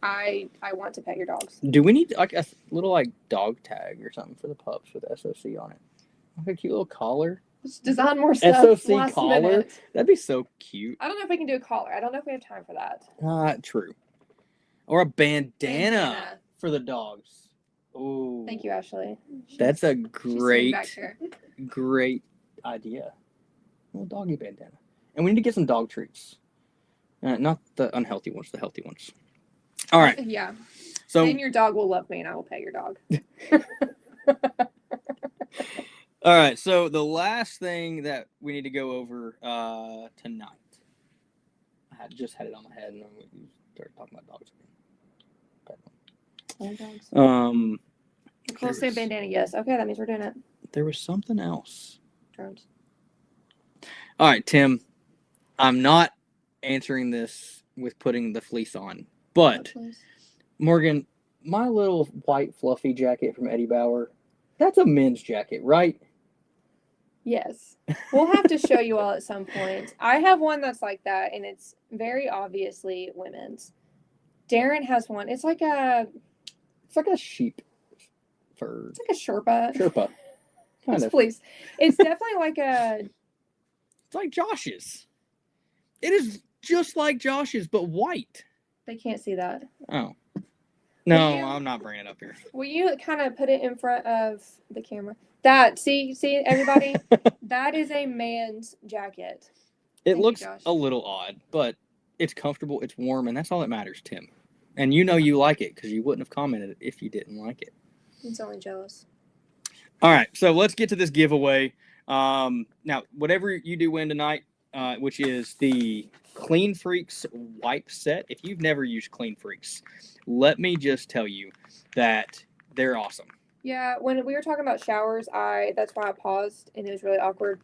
I want to pet your dogs. Do we need like a little like dog tag or something for the pups with SOC on it? Like a cute little collar? Just design more stuff. SOC last collar? minute. That'd be so cute. I don't know if we can do a collar. I don't know if we have time for that. True. Or a bandana Bandana. for the dogs. Oh, Thank you, Ashley. That's a She's sitting back great, here. great idea. A little doggy bandana. And we need to get some dog treats. Not the unhealthy ones, the healthy ones. All right. Yeah. So, And your dog will love me, and I will pet your dog. all right. So the last thing that we need to go over tonight. I just had it on my head, and then we started talking about dogs again. Dogs. Nicole said bandana, yes. Okay, that means we're doing it. There was something else. Drones. All right, Tim. I'm not answering this with putting the fleece on, but Morgan, my little white fluffy jacket from Eddie Bauer, that's a men's jacket, right? Yes. We'll have to show you all at some point. I have one that's like that, and it's very obviously women's. Darren has one. It's like a sheep fur. It's like a Sherpa. Sherpa. Kind of. Please. It's definitely like a. It's like Josh's. It is just like Josh's, but white. They can't see that. Oh. No, Will you- I'm not bringing it up here. Will you kind of put it in front of the camera? That, see everybody? That is a man's jacket. It Thank you, looks Josh. a little odd, but it's comfortable, it's warm, and that's all that matters, Tim. And you know you like it because you wouldn't have commented if you didn't like it. He's only jealous. All right, so let's get to this giveaway. Now, whatever you do win tonight, which is the Clean Freaks wipe set. If you've never used Clean Freaks, let me just tell you that they're awesome. Yeah, when we were talking about showers, that's why I paused, and it was really awkward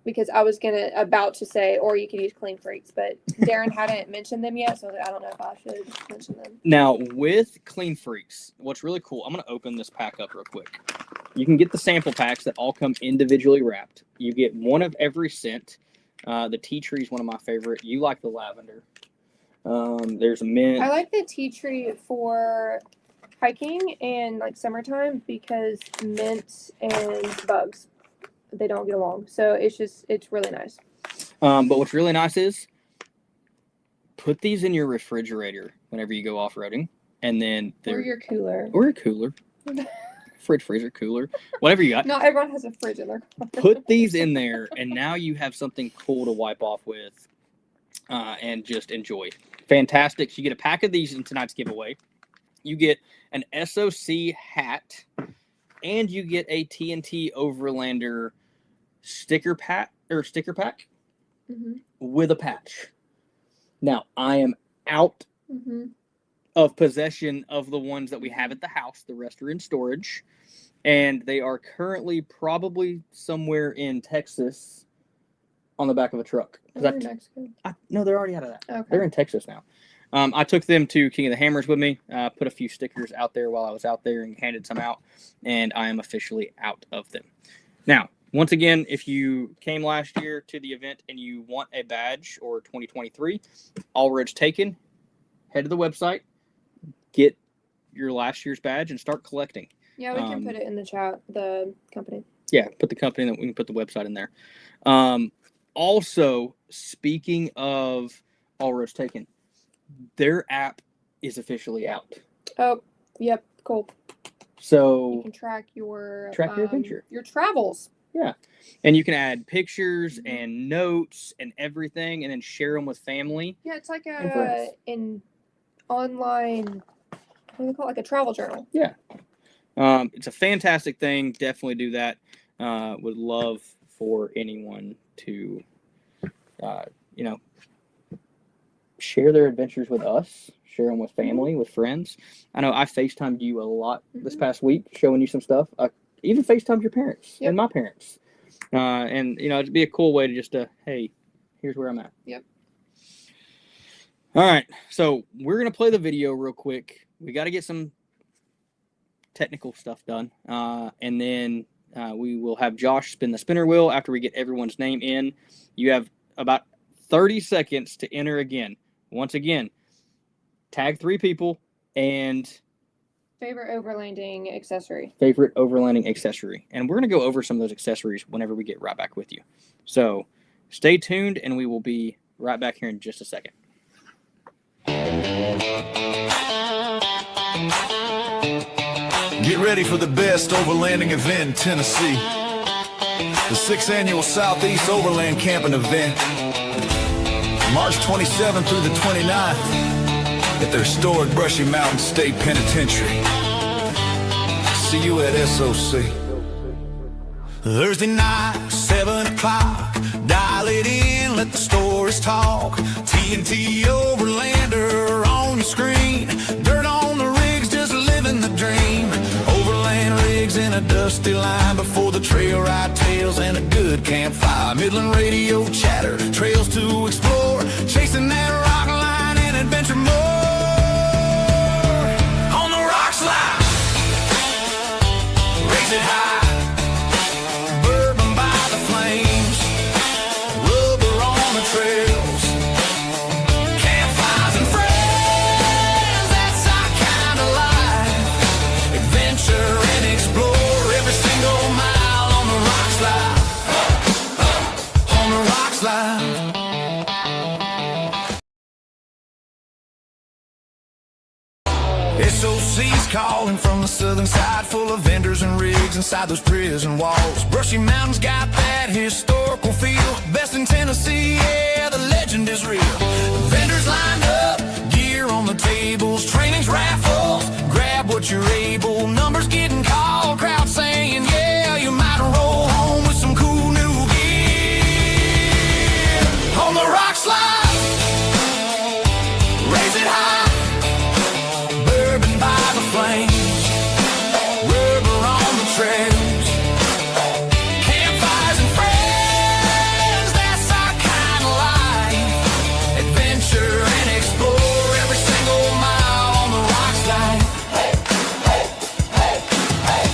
because I was about to say, or you could use Clean Freaks, but Darren hadn't mentioned them yet, so I don't know if I should mention them. Now, with Clean Freaks, what's really cool, I'm going to open this pack up real quick. You can get the sample packs that all come individually wrapped. You get one of every scent. The tea tree is one of my favorite. You like the lavender. There's a mint. I like the tea tree for hiking and like summertime because mint and bugs, they don't get along. So it's really nice. But what's really nice is put these in your refrigerator whenever you go off-roading. And then Or your cooler. Or a cooler. Fridge, freezer, cooler. Whatever you got. Not everyone has a fridge in their car. Put these in there, and now you have something cool to wipe off with and just enjoy. Fantastic. So you get a pack of these in tonight's giveaway. You get an SOC hat, and you get a TNT Overlander sticker pack with a patch. Now, I am out of possession of the ones that we have at the house. The rest are in storage, and they are currently probably somewhere in Texas on the back of a truck. Mexico. No, they're already out of that. Okay. They're in Texas now. I took them to King of the Hammers with me, put a few stickers out there while I was out there and handed some out, and I am officially out of them. Now, once again, if you came last year to the event and you want a badge or 2023, all roads taken, head to the website, get your last year's badge, and start collecting. Yeah, we can put it in the chat, the company. Yeah, put the company, we can put the website in there. Also, speaking of all roads taken, their app is officially out. Oh, yep, cool. So you can track your adventure, your travels. Yeah, and you can add pictures and notes and everything, and then share them with family. Yeah, it's like an online. What do they call it? Like a travel journal. Yeah, it's a fantastic thing. Definitely do that. Would love for anyone to, share their adventures with us, share them with family, with friends. I know I FaceTimed you a lot this past week, showing you some stuff. I even FaceTimed your parents and my parents. And, it'd be a cool way to just, hey, here's where I'm at. Yep. All right. So we're going to play the video real quick. We got to get some technical stuff done. And then we will have Josh spin the spinner wheel after we get everyone's name in. You have about 30 seconds to enter again. Once again, tag 3 people and Favorite overlanding accessory. Favorite overlanding accessory. And we're going to go over some of those accessories whenever we get right back with you. So stay tuned, and we will be right back here in just a second. Get ready for the best overlanding event in Tennessee. The 6th annual Southeast Overland Camping Event. March 27th through the 29th at their historic Brushy Mountain State Penitentiary. See you at SOC. Thursday night, 7 o'clock. Dial it in, let the stories talk. TNT Overlander on your screen. Dirt on the rigs, just living the dream. Overland rigs in a dusty line before the trail ride tales and a good campfire. Midland radio chatter, trails to explore. Chasing that rock line and adventure more. On the rock slide, raise it high. SOC's calling from the southern side, full of vendors and rigs inside those prison walls. Brushy Mountains got that historical feel. Best in Tennessee, yeah, the legend is real. Vendors lined up, gear on the tables, trainings, raffles. Grab what you're able, numbers getting called, crowd saying, yeah, you might roll home with some cool new gear. On the rock slide, raise it high. Flames, rubber on the trails, campfires and friends, that's our kind of life. Adventure and explore every single mile on the rock slide. Hey, hey, hey, hey.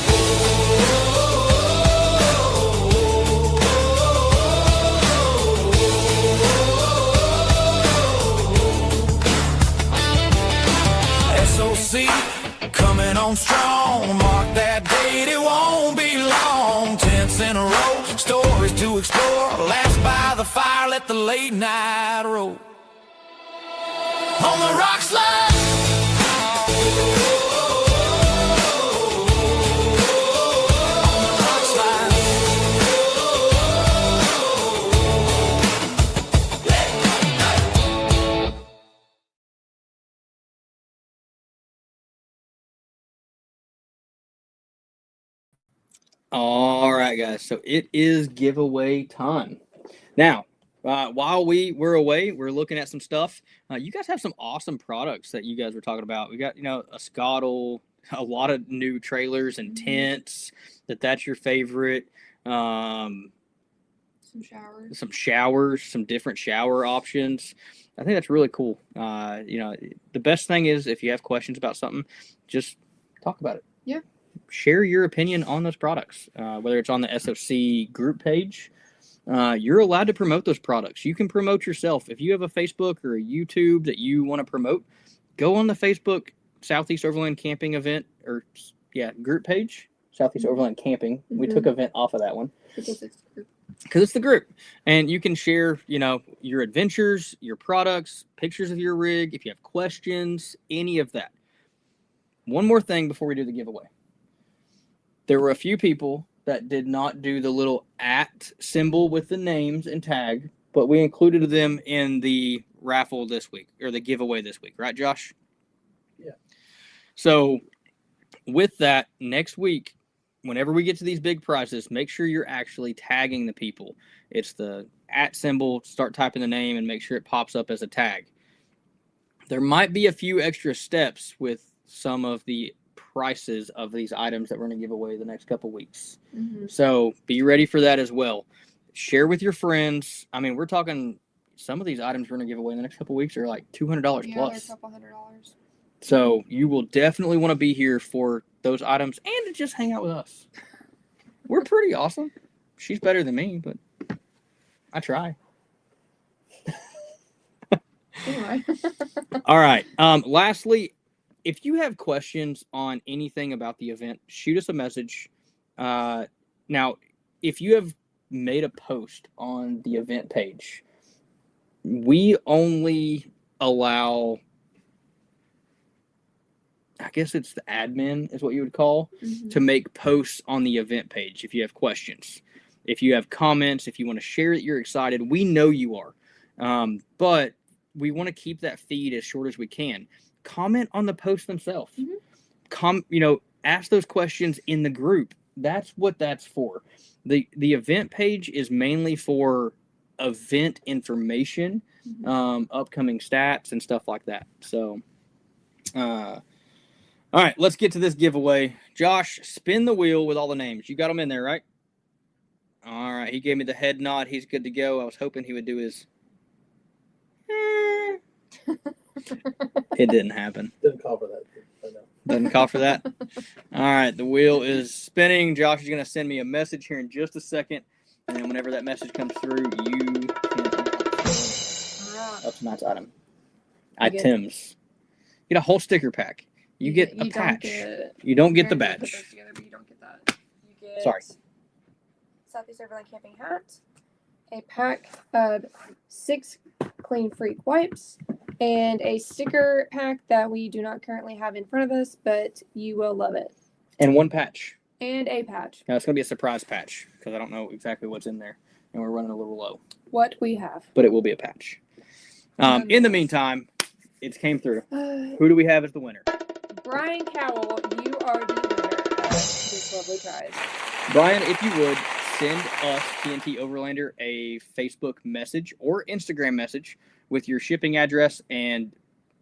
SOC coming on strong, mark that date, it won't be long. Tents in a row, stories to explore, laughs by the fire, let the late night roll. On the rock slide. All right, guys. So it is giveaway time. Now, while we were away, we're looking at some stuff. You guys have some awesome products that you guys were talking about. We got, a Scottle, a lot of new trailers and tents. That's your favorite. Some showers, some different shower options. I think that's really cool. The best thing is if you have questions about something, just talk about it. Yeah. Share your opinion on those products, whether it's on the SOC group page. You're allowed to promote those products. You can promote yourself. If you have a Facebook or a YouTube that you want to promote, go on the Facebook Southeast Overland Camping event group page, Southeast Overland Camping. We took event off of that one. Because it's the group. And you can share, your adventures, your products, pictures of your rig, if you have questions, any of that. One more thing before we do the giveaway. There were a few people that did not do the little @ symbol with the names and tag, but we included them in the raffle this week, or the giveaway this week. Right, Josh? Yeah. So with that, next week, whenever we get to these big prizes, make sure you're actually tagging the people. It's the @ symbol, start typing the name, and make sure it pops up as a tag. There might be a few extra steps with some of the prices of these items that we're going to give away the next couple weeks. So be ready for that as well. Share with your friends. I mean, we're talking some of these items we're going to give away in the next couple weeks are like $200 plus. They're a couple $100. So you will definitely want to be here for those items and to just hang out with us. We're pretty awesome. She's better than me, but I try. Anyway. All right. Lastly, if you have questions on anything about the event, shoot us a message. Now, if you have made a post on the event page, we only allow, I guess it's the admin is what you would call, to make posts on the event page if you have questions. If you have comments, if you want to share that you're excited, we know you are. But we want to keep that feed as short as we can. Comment on the posts themselves. Ask those questions in the group. That's what that's for. The event page is mainly for event information, upcoming stats and stuff like that. So, all right, let's get to this giveaway. Josh, spin the wheel with all the names. You got them in there, right? All right, he gave me the head nod. He's good to go. I was hoping he would do his. It didn't happen. Didn't call for that. I know. Doesn't call for that. All right, the wheel is spinning. Josh is going to send me a message here in just a second, and then whenever that message comes through, you can up tonight's item. Items. You get a whole sticker pack. You get a patch. You don't get the badge. You don't get that. You get Sorry. Southeast Overland Camping hat, a pack of 6 clean freak wipes, and a sticker pack that we do not currently have in front of us, but you will love it. And one patch. And a patch. Now, it's going to be a surprise patch because I don't know exactly what's in there, and we're running a little low. What we have. But it will be a patch. In the meantime, it came through. Who do we have as the winner? Brian Cowell, you are the winner of this lovely prize. Brian, if you would, send us, TNT Overlander, a Facebook message or Instagram message with your shipping address, and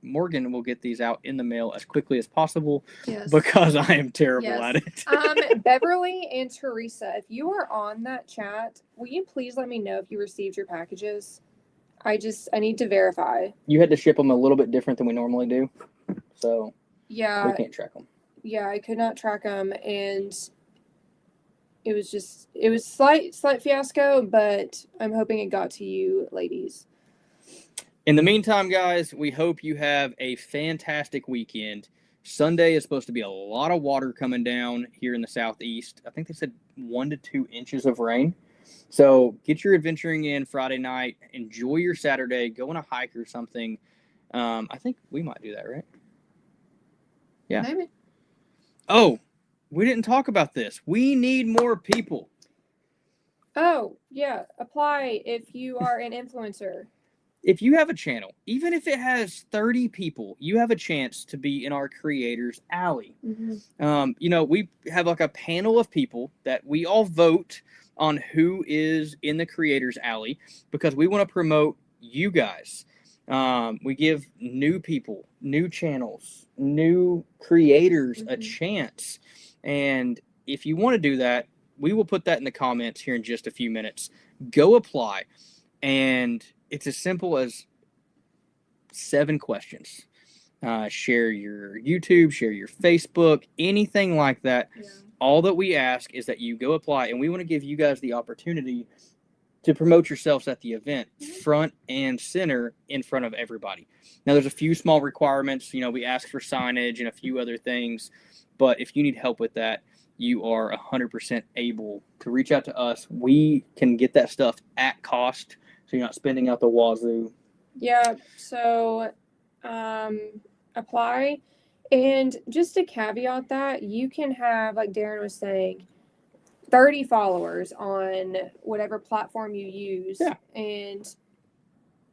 Morgan will get these out in the mail as quickly as possible because I am terrible at it. Beverly and Teresa, if you are on that chat, will you please let me know if you received your packages? I need to verify. You had to ship them a little bit different than we normally do, so we can't track them. Yeah, I could not track them, and it was slight fiasco, but I'm hoping it got to you ladies. In the meantime, guys, we hope you have a fantastic weekend. Sunday is supposed to be a lot of water coming down here in the southeast. I think they said 1 to 2 inches of rain. So get your adventuring in Friday night. Enjoy your Saturday. Go on a hike or something. I think we might do that, right? Yeah. Maybe. Oh, we didn't talk about this. We need more people. Oh, yeah. Apply if you are an influencer. If you have a channel, even if it has 30 people, you have a chance to be in our Creators Alley. We have like a panel of people that we all vote on who is in the Creators Alley because we want to promote you guys. We give new people, new channels, new creators a chance. And if you want to do that, we will put that in the comments here in just a few minutes. Go apply. And it's as simple as 7 questions. Share your YouTube, share your Facebook, anything like that. Yeah. All that we ask is that you go apply, and we want to give you guys the opportunity to promote yourselves at the event, front and center, in front of everybody. Now, there's a few small requirements. We ask for signage and a few other things, but if you need help with that, you are 100% able to reach out to us. We can get that stuff at cost, so you're not spending out the wazoo. Yeah, so apply. And just to caveat that, you can have, like Darren was saying, 30 followers on whatever platform you use. Yeah.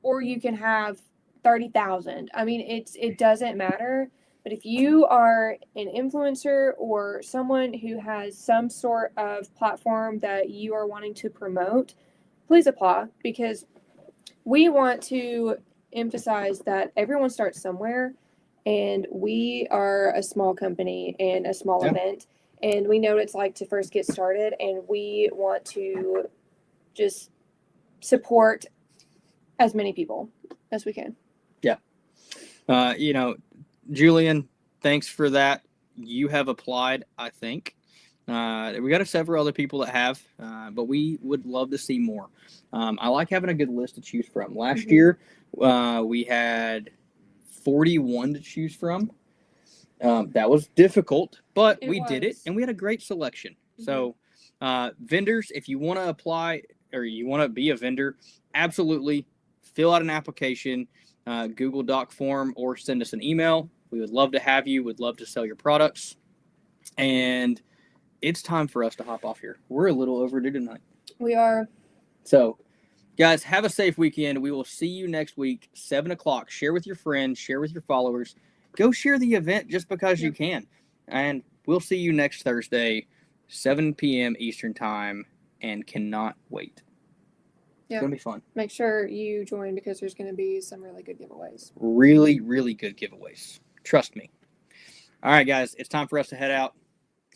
Or you can have 30,000. I mean, it doesn't matter. But if you are an influencer or someone who has some sort of platform that you are wanting to promote, please apply, because we want to emphasize that everyone starts somewhere, and we are a small company and a small event, and we know what it's like to first get started, and we want to just support as many people as we can. Yeah. Julian, thanks for that. You have applied, I think. We got several other people that have, but we would love to see more. I like having a good list to choose from. Last year, we had 41 to choose from. That was difficult, but It we did it, was. and we had a great selection. So, vendors, if you want to apply or you want to be a vendor, absolutely fill out an application, Google Doc form, or send us an email. We would love to have you. Would love to sell your products. And it's time for us to hop off here. We're a little overdue tonight. We are. So, guys, have a safe weekend. We will see you next week, 7 o'clock. Share with your friends, share with your followers. Go share the event just because you can. And we'll see you next Thursday, 7 p.m. Eastern Time, and cannot wait. Yeah. It's going to be fun. Make sure you join because there's going to be some really good giveaways. Really, really good giveaways. Trust me. All right, guys, it's time for us to head out.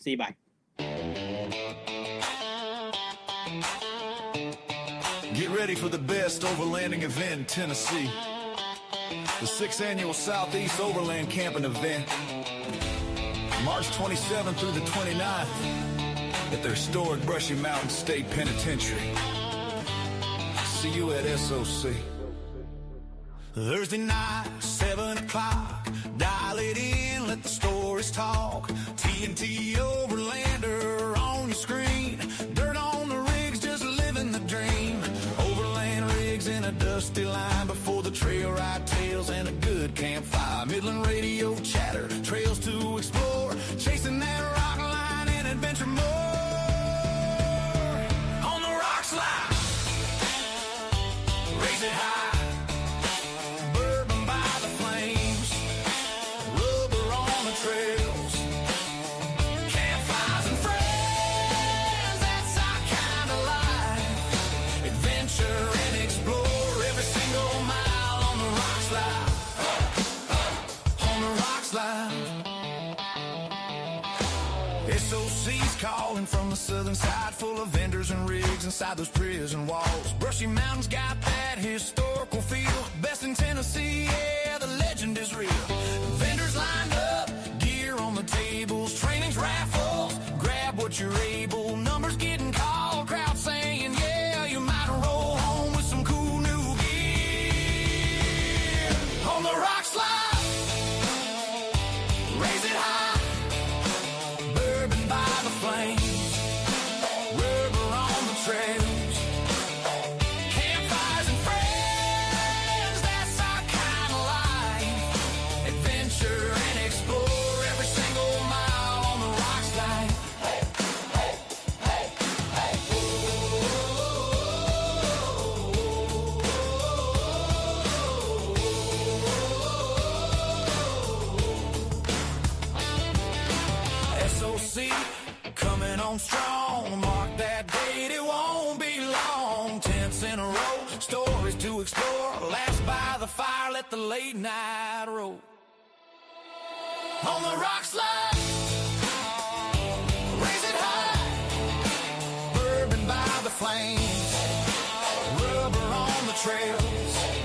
See you. Bye. Get ready for the best overlanding event in Tennessee. The 6th Annual Southeast Overland Camping Event. March 27th through the 29th at the historic Brushy Mountain State Penitentiary. See you at SOC. Thursday night, 7 o'clock. Dial it in, let the stories talk. TNT Overlander on your screen. Dirt on the rigs, just living the dream. Overland rigs in a dusty line before the trail ride tales and a good campfire. Midland radio chatter, trails to explore. Chasing that rock line and adventure more. On the rock slide, raise it high. Bourbon by the flames, rubber on the trails. Campfires and friends, that's our kind of life. Adventure and explore every single mile on the rock slide. On the rock slide. SOC's calling from the southern side, full of vendors and rigs inside those prison walls. Brushy Mountains got that historical feel. Best in Tennessee, yeah, the legend is real. Vendors lined up, gear on the tables, trainings, raffles. Grab what you're able, numbers getting called, crowd saying, yeah, you might roll home with some cool new gear. On the rock slide, raise it high. Bourbon by the flames, rubber on the trails. Campfires and friends, that's our kind of life. Adventure and explore every single mile on the rock slide. SOC coming on strong. Mark that date, it won't be long. Tents in a row, stories to explore. Laughs by the fire, let the late night roll. On the rock slide, raise it high. Bourbon by the flames, rubber on the trails.